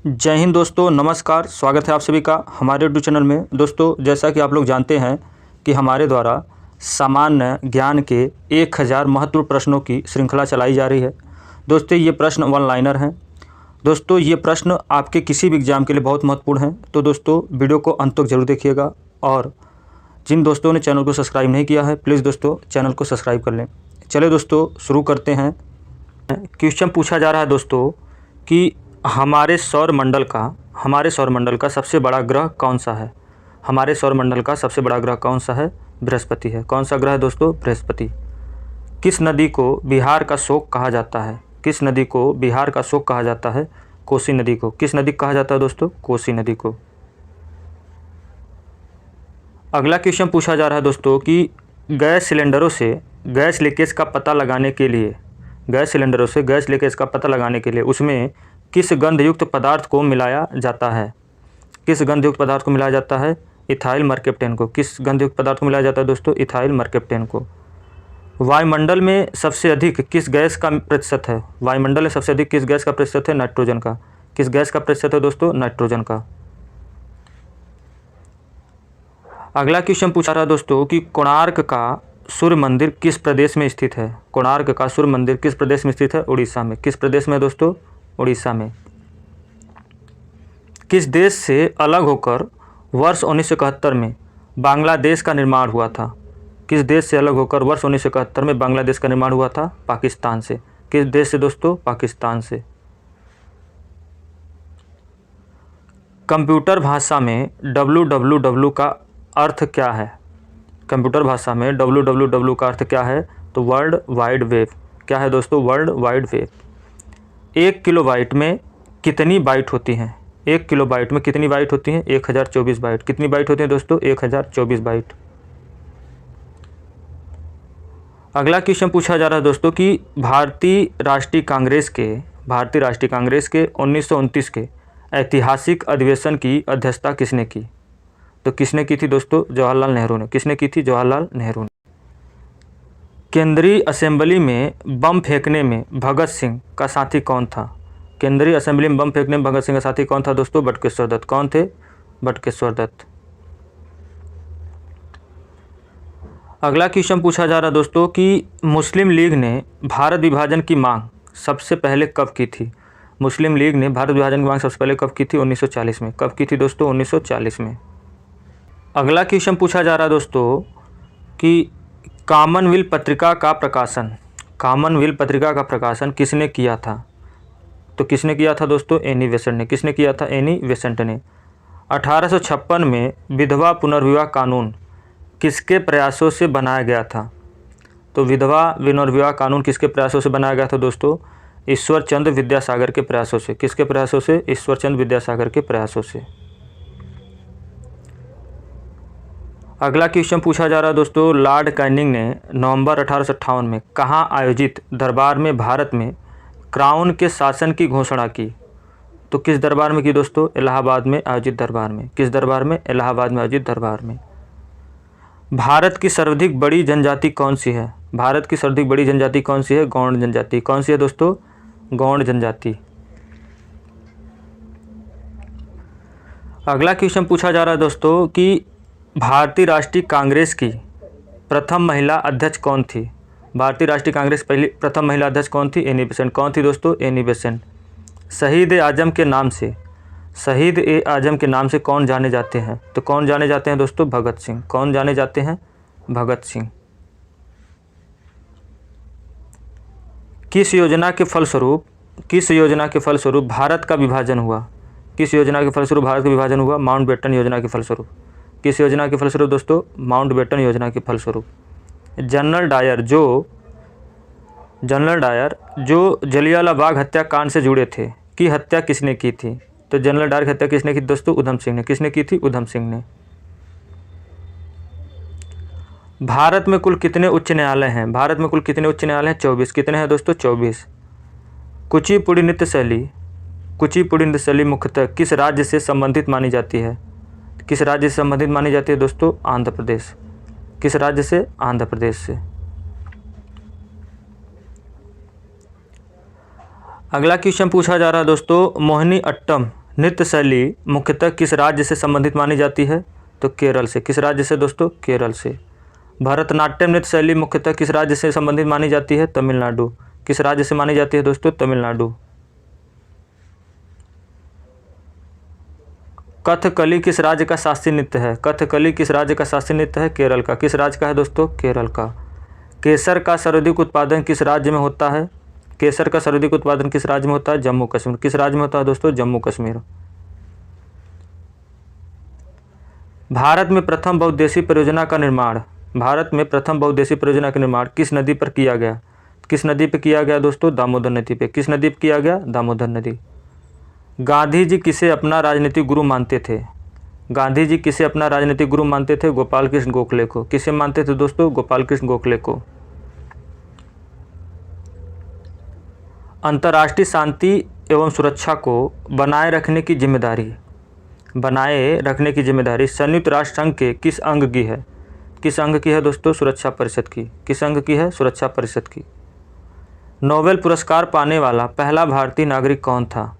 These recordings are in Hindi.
जय हिंद दोस्तों, नमस्कार। स्वागत है आप सभी का हमारे यूट्यूब चैनल में। दोस्तों, जैसा कि आप लोग जानते हैं कि हमारे द्वारा सामान्य ज्ञान के 1000 महत्वपूर्ण प्रश्नों की श्रृंखला चलाई जा रही है। दोस्तों, ये प्रश्न वन लाइनर हैं। दोस्तों, ये प्रश्न आपके किसी भी एग्ज़ाम के लिए बहुत महत्वपूर्ण हैं। तो दोस्तों, वीडियो को अंत तक जरूर देखिएगा और जिन दोस्तों ने चैनल को सब्सक्राइब नहीं किया है, प्लीज़ दोस्तों चैनल को सब्सक्राइब कर लें। चलिए दोस्तों, शुरू करते हैं। क्वेश्चन पूछा जा रहा है दोस्तों कि हमारे सौरमंडल का सबसे बड़ा ग्रह कौन सा है। हमारे सौरमंडल का सबसे बड़ा ग्रह कौन सा है? बृहस्पति है। कौन सा ग्रह है दोस्तों? बृहस्पति। किस नदी को बिहार का शोक कहा जाता है? किस नदी को बिहार का शोक कहा जाता है? कोसी नदी को। किस नदी को कहा जाता है दोस्तों? कोसी नदी को। अगला क्वेश्चन पूछा जा रहा है दोस्तों कि गैस सिलेंडरों से गैस लीकेज का पता लगाने के लिए उसमें किस गंधयुक्त पदार्थ को मिलाया जाता है? किस गंधयुक्त पदार्थ को मिलाया जाता है? इथाइल मरकेप्टेन को। किस गंधयुक्त पदार्थ को मिलाया जाता है दोस्तों? इथाइल मरकेप्टेन को। वायुमंडल में सबसे अधिक किस गैस का प्रतिशत है? वायुमंडल में सबसे अधिक किस गैस का प्रतिशत है? नाइट्रोजन का। किस गैस का प्रतिशत है दोस्तों? नाइट्रोजन का। अगला क्वेश्चन पूछा रहा है दोस्तों कि कोणार्क का सूर्य मंदिर किस प्रदेश में स्थित है? कोणार्क का सूर्य मंदिर किस प्रदेश में स्थित है? उड़ीसा में। किस प्रदेश में दोस्तों? उड़ीसा में। किस देश से अलग होकर वर्ष 1971 में बांग्लादेश का निर्माण हुआ था? किस देश से अलग होकर वर्ष 1971 में बांग्लादेश का निर्माण हुआ था? पाकिस्तान से। किस देश से दोस्तों? पाकिस्तान से। कंप्यूटर भाषा में www का अर्थ क्या है? कंप्यूटर भाषा में www का अर्थ क्या है? तो वर्ल्ड वाइड वेब। क्या है दोस्तों? World wide web. 1 किलोबाइट में कितनी बाइट होती हैं? 1 किलोबाइट में कितनी बाइट होती हैं? 1024 बाइट। कितनी बाइट होती हैं दोस्तों? 1024 बाइट। अगला क्वेश्चन पूछा जा रहा है दोस्तों कि भारतीय राष्ट्रीय कांग्रेस के 1929 के ऐतिहासिक अधिवेशन की अध्यक्षता किसने की? तो किसने की थी दोस्तों? जवाहरलाल नेहरू ने। किसने की थी? जवाहरलाल नेहरू ने। केंद्रीय असेंबली में बम फेंकने में भगत सिंह का साथी कौन था? केंद्रीय असेंबली में बम फेंकने में भगत सिंह का साथी कौन था दोस्तों? बटुकेश्वर दत्त। कौन थे? बटुकेश्वर दत्त। अगला क्वेश्चन पूछा जा रहा है दोस्तों कि मुस्लिम लीग ने भारत विभाजन की मांग सबसे पहले कब की थी? मुस्लिम लीग ने भारत विभाजन की मांग सबसे पहले कब की थी? 1940 में। कब की थी दोस्तों? 1940 में। अगला क्वेश्चन पूछा जा रहा है दोस्तों कि कॉमनवेल्थ पत्रिका का प्रकाशन किसने किया था? तो किसने किया था दोस्तों? एनी बेसेंट ने। किसने किया था? एनी बेसेंट ने। 1856 में विधवा पुनर्विवाह कानून किसके प्रयासों से बनाया गया था? तो विधवा पुनर्विवाह कानून किसके प्रयासों से बनाया गया था दोस्तों? ईश्वरचंद्र विद्यासागर के प्रयासों से। किसके प्रयासों से? ईश्वरचंद्र विद्यासागर के प्रयासों से। अगला क्वेश्चन पूछा जा रहा है दोस्तों, लॉर्ड कैनिंग ने नवंबर 1858 में कहाँ आयोजित दरबार में भारत में क्राउन के शासन की घोषणा की? तो किस दरबार में की दोस्तों? इलाहाबाद में आयोजित दरबार में। किस दरबार में? इलाहाबाद में आयोजित दरबार में। भारत की सर्वाधिक बड़ी जनजाति कौन सी है? भारत की सर्वाधिक बड़ी जनजाति कौन सी है? गौंड जनजाति। कौन सी है दोस्तों? गौंड जनजाति। अगला क्वेश्चन पूछा जा रहा है दोस्तों कि भारतीय राष्ट्रीय कांग्रेस की प्रथम महिला अध्यक्ष कौन थी? भारतीय राष्ट्रीय कांग्रेस प्रथम महिला अध्यक्ष कौन थी? Annie Besant. कौन थी दोस्तों? Annie Besant. शहीद ए आजम के नाम से कौन जाने जाते हैं? तो कौन जाने जाते हैं दोस्तों? भगत सिंह। कौन जाने जाते हैं? भगत सिंह। किस योजना के फलस्वरूप भारत का विभाजन हुआ? किस योजना के फलस्वरूप भारत का विभाजन हुआ? माउंटबेटन योजना के फलस्वरूप। किस योजना के फलस्वरूप दोस्तों? माउंटबेटन योजना के फलस्वरूप। जनरल डायर जो जलियांवाला बाग हत्याकांड से जुड़े थे, की हत्या किसने की थी? तो जनरल डायर की हत्या किसने की दोस्तों? उधम सिंह ने। किसने की थी? उधम सिंह ने। भारत में कुल कितने उच्च न्यायालय हैं? भारत में कुल कितने उच्च न्यायालय हैं? 24। कितने हैं दोस्तों? 24। कुचिपुड़ी नृत्य शैली मुख्यतः किस राज्य से संबंधित मानी जाती है? किस राज्य से संबंधित मानी जाती है दोस्तों? आंध्र प्रदेश। किस राज्य से? आंध्र प्रदेश से। अगला क्वेश्चन पूछा जा रहा है दोस्तों, मोहिनी अट्टम नृत्य शैली मुख्यतः किस राज्य से संबंधित मानी जाती है? तो केरल से। किस राज्य से दोस्तों? केरल से। भरतनाट्यम नृत्य शैली मुख्यतः किस राज्य से संबंधित मानी जाती है? तमिलनाडु। किस राज्य से मानी जाती है दोस्तों? तमिलनाडु। कथकली किस राज्य का शास्त्रीय नृत्य है? कथकली किस राज्य का शास्त्रीय नृत्य है? केरल का। किस राज्य का है दोस्तों? केरल का। केसर का सर्वाधिक उत्पादन किस राज्य में होता है? केसर का सर्वाधिक उत्पादन किस राज्य में होता है? जम्मू कश्मीर। किस राज्य में होता है दोस्तों? जम्मू कश्मीर। भारत में प्रथम बहुउद्देशीय परियोजना का निर्माण किस नदी पर किया गया? किस नदी पर किया गया दोस्तों? दामोदर नदी पे। किस नदी पर किया गया? दामोदर नदी। गांधी जी किसे अपना राजनीतिक गुरु मानते थे? गांधी जी किसे अपना राजनीतिक गुरु मानते थे? गोपाल कृष्ण गोखले को। किसे मानते थे दोस्तों? गोपाल कृष्ण गोखले को। अंतर्राष्ट्रीय शांति एवं सुरक्षा को बनाए रखने की जिम्मेदारी संयुक्त राष्ट्र संघ के किस अंग की है? किस अंग की है दोस्तों? सुरक्षा परिषद की। किस अंग की है? सुरक्षा परिषद की। नोबेल पुरस्कार पाने वाला पहला भारतीय नागरिक कौन था?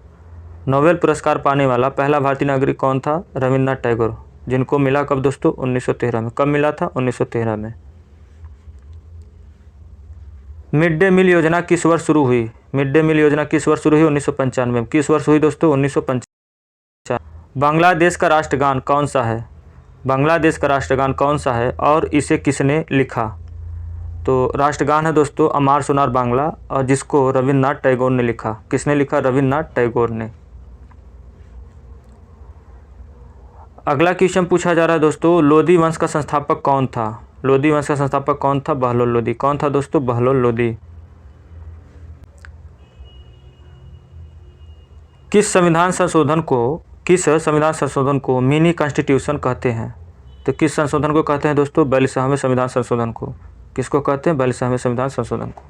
नोबेल पुरस्कार पाने वाला पहला भारतीय नागरिक कौन था? रविन्द्रनाथ टैगोर, जिनको मिला कब दोस्तों? 1913 में। कब मिला था? 1913 में। मिड डे मील योजना किस वर्ष शुरू हुई? मिड डे मील योजना किस वर्ष शुरू हुई? 1995 में। किस वर्ष हुई दोस्तों? 1995। बांग्लादेश का राष्ट्रगान कौन सा है? बांग्लादेश का राष्ट्रगान कौन सा है और इसे किसने लिखा? तो राष्ट्रगान है दोस्तों अमार सोनार बांग्ला, और जिसको रविन्द्रनाथ टैगोर ने लिखा। किसने लिखा? रविन्द्रनाथ टैगोर ने। अगला क्वेश्चन पूछा जा रहा है दोस्तों, लोदी वंश का संस्थापक कौन था? लोदी वंश का संस्थापक कौन था? बहलोल लोदी। कौन था दोस्तों? बहलोल लोदी। किस संविधान संशोधन को मिनी कॉन्स्टिट्यूशन कहते हैं? तो किस संशोधन को कहते हैं दोस्तों? 42वें संविधान संशोधन को। किसको कहते हैं? 42वें संविधान संशोधन को।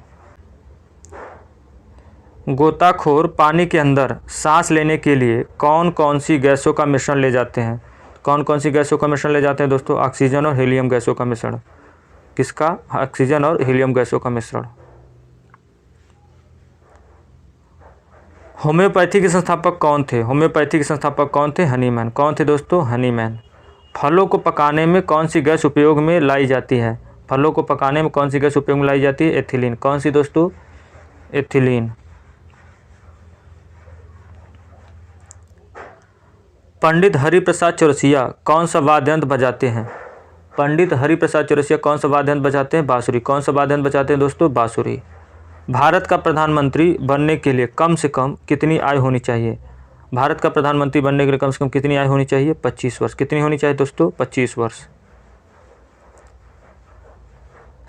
गोताखोर पानी के अंदर सांस लेने के लिए कौन कौन सी गैसों का मिश्रण ले जाते हैं? कौन कौन सी गैसों का मिश्रण ले जाते हैं दोस्तों? ऑक्सीजन और हीलियम गैसों का मिश्रण। किसका? ऑक्सीजन और हीलियम गैसों का मिश्रण। होम्योपैथी के संस्थापक कौन थे? होम्योपैथी के संस्थापक कौन थे? हनीमैन। कौन थे दोस्तों? हनीमैन। फलों को पकाने में कौन सी गैस उपयोग में लाई जाती है? फलों को पकाने में कौन सी गैस उपयोग में लाई जाती है? एथिलीन। कौन सी दोस्तों? एथिलीन। पंडित हरिप्रसाद चौरसिया कौन सा वाद्य यंत्र बजाते हैं? पंडित हरिप्रसाद चौरसिया कौन सा वाद्य यंत्र बजाते हैं? बांसुरी। कौन सा वाद्य यंत्र बजाते हैं दोस्तों? बांसुरी। भारत का प्रधानमंत्री बनने के लिए कम से कम कितनी आयु होनी चाहिए? भारत का प्रधानमंत्री बनने के लिए कम से कम कितनी आयु होनी चाहिए? 25 वर्ष। कितनी होनी चाहिए दोस्तों? 25 वर्ष।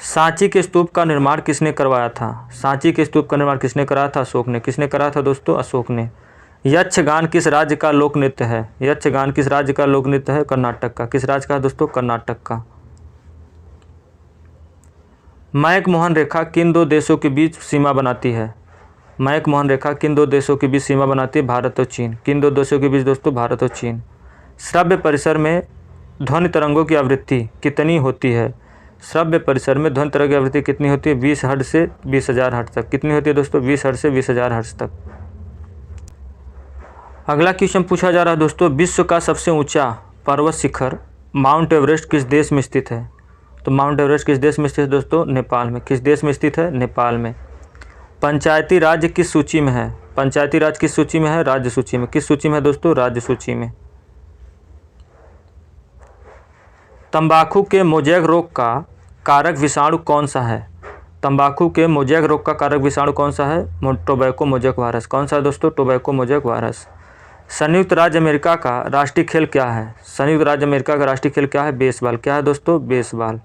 सांची के स्तूप का निर्माण किसने करवाया था? सांची के स्तूप का निर्माण किसने कराया था? अशोक ने। किसने कराया था दोस्तों? अशोक ने। यक्षगान किस राज्य का लोक नृत्य है? यक्षगान किस राज्य का लोक नृत्य है? कर्नाटक का। किस राज्य का दोस्तों? कर्नाटक का। मैक मोहन रेखा किन दो देशों के बीच सीमा बनाती है? मैक मोहन रेखा किन दो देशों के बीच सीमा बनाती है? भारत और चीन। किन दो देशों के बीच दोस्तों? भारत और चीन। श्रव्य परिसर में ध्वनि तरंगों की आवृत्ति कितनी होती है? श्रव्य परिसर में ध्वनि तरंग की आवृत्ति कितनी होती है? 20 हर्ट्ज से 20,000 हर्ट्ज तक। कितनी होती है दोस्तों? 20 हर्ट्ज से 20,000 हर्ट्ज तक। अगला क्वेश्चन पूछा जा रहा है दोस्तों, विश्व का सबसे ऊंचा पर्वत शिखर माउंट एवरेस्ट किस देश में स्थित है? तो माउंट एवरेस्ट किस देश में स्थित है दोस्तों? नेपाल में। किस देश में स्थित है? नेपाल में। पंचायती राज्य किस सूची में है? पंचायती राज किस सूची में है? राज्य सूची में। किस सूची में है दोस्तों? राज्य सूची में। तंबाकू के मोज़ेक रोग का कारक विषाणु कौन सा है? तंबाकू के मोज़ेक रोग का कारक विषाणु कौन सा है? Tobacco mosaic virus. कौन सा है दोस्तों? Tobacco mosaic virus. संयुक्त राज्य अमेरिका का राष्ट्रीय खेल क्या है? संयुक्त राज्य अमेरिका का राष्ट्रीय खेल क्या है? बेसबॉल। क्या है दोस्तों? बेसबॉल।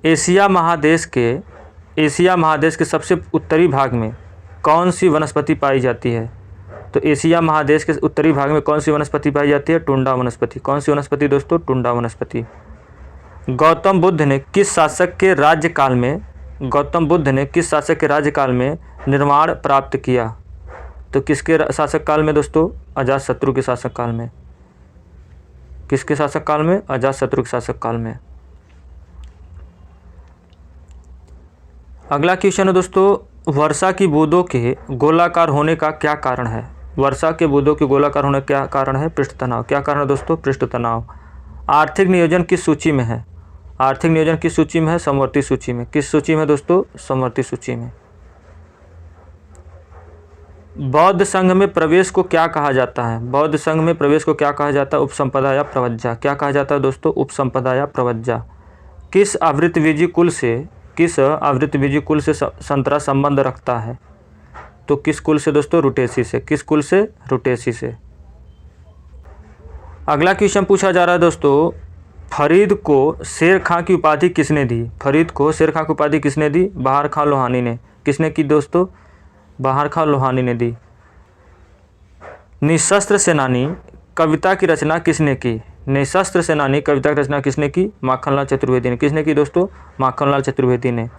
एशिया महादेश के सबसे उत्तरी भाग में कौन सी वनस्पति पाई जाती है? तो एशिया महादेश के उत्तरी भाग में कौन सी वनस्पति पाई जाती है? टुंडा वनस्पति। कौन सी वनस्पति दोस्तों? टुंडा वनस्पति। गौतम बुद्ध ने किस शासक के राज्यकाल में निर्वाण प्राप्त किया? तो किसके शासक काल में दोस्तों? अजातशत्रु के शासक काल में। किसके शासक काल में? अजातशत्रु के शासक काल में। अगला क्वेश्चन है दोस्तों, वर्षा की बूंदों के गोलाकार होने का क्या कारण है? वर्षा के बूंदों के गोलाकार होने का क्या कारण है? पृष्ठ तनाव। क्या कारण है दोस्तों? पृष्ठ तनाव। आर्थिक नियोजन किस सूची में है? आर्थिक नियोजन किस सूची में है? समवर्ती सूची में। किस सूची में दोस्तों? समवर्ती सूची में। बौद्ध संघ में प्रवेश को क्या कहा जाता है? बौद्ध संघ में प्रवेश को क्या कहा जाता है? उपसंपदा या प्रवज्जा। क्या कहा जाता है दोस्तों? उपसंपदा या प्रवज्जा। किस आवृतबीजी कुल से संतरा संबंध रखता है? तो किस कुल से दोस्तों? रुटेसी से। किस कुल से? रुटेसी से। अगला क्वेश्चन पूछा जा रहा है दोस्तों, फरीद को शेर खां की उपाधि किसने दी? फरीद को शेर खां की उपाधि किसने दी? बहार खां लोहानी ने। किसने की दोस्तों? बहार खां लोहानी ने दी। निशस्त्र सेनानी कविता की रचना किसने की? निशस्त्र सेनानी कविता की रचना किसने की? माखनलाल चतुर्वेदी ने। किसने की दोस्तों? माखनलाल चतुर्वेदी ने।